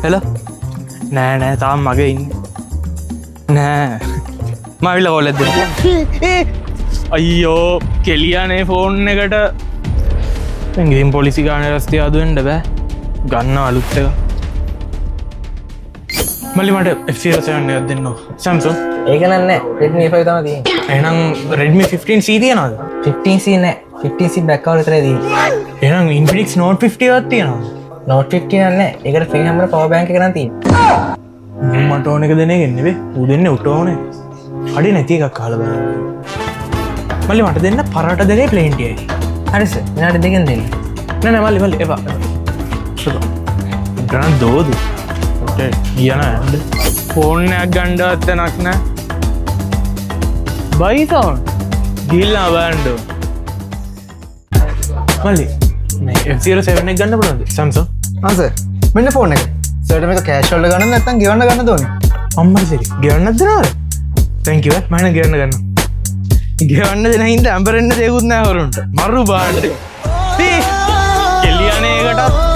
හෙල නෑ තාම මගේ ඉන්න නෑ මවිල්ල කොල්ලද අයියෝ කෙලියනේ ෆෝන් එකට ගිම් පොලිසි ගාන රස්තිය අදුවෙන්ට බෑ ගන්න අලුත්තක මල්ලි මට F07 එකක් දෙන්න සැම්සුන් ඒක නෑ Redmi A5 තමයි තියෙන්නේ. එහෙනම් Redmi 15C තියනවද 15C නෑ 15C බ්ලැක් කවර් විතරයි තියෙන්නේ. එහෙනම් Infinix Note 50 එකක් තියෙනවද Note 15 නෑ ඒකට ෆ්‍රී හැමර පවර් බැංක් එක නම් තියෙන්නේ. මට ඕන එක දෙන එකක් නෙවෙයි ඌ දෙන්නේ උට ඕනේ හරි නැති එකක් කාලා බලන්න මල්ලි මට දෙන්න පරාට දෙකේ ප්ලේන් ටියයි හරි සර් විනාඩි දෙකෙන් දෙන්න. නෑ මල්ලි එපා ගන්න දෝදු කියන ඇන්ඩ ෆෝර්නයක් ගණ්ඩවත් තැනක් නෑ බයිතවන් ගිල්ලා බෑන්ඩෝ මල්ලි F07 ගන්න පුළන්ද සම්සෝ ආ සර් මෙන්න ෆෝන් එක සර්ට මේක කෑෂ් වලට ගන්න නැත්නම් ගෙවන්න ගන්න ඕනේ අම්මට සිරි ගෙවන්නත් දෙනවද තැන්ක් යූ මම ගෙවන්න ගන්න ගෙවන්න දෙන හින්දා ඇම්බරෙන්න දෙයක්වත් නැහැ වරුන්ට මරු බාන්න කෙලියනේ එකටත්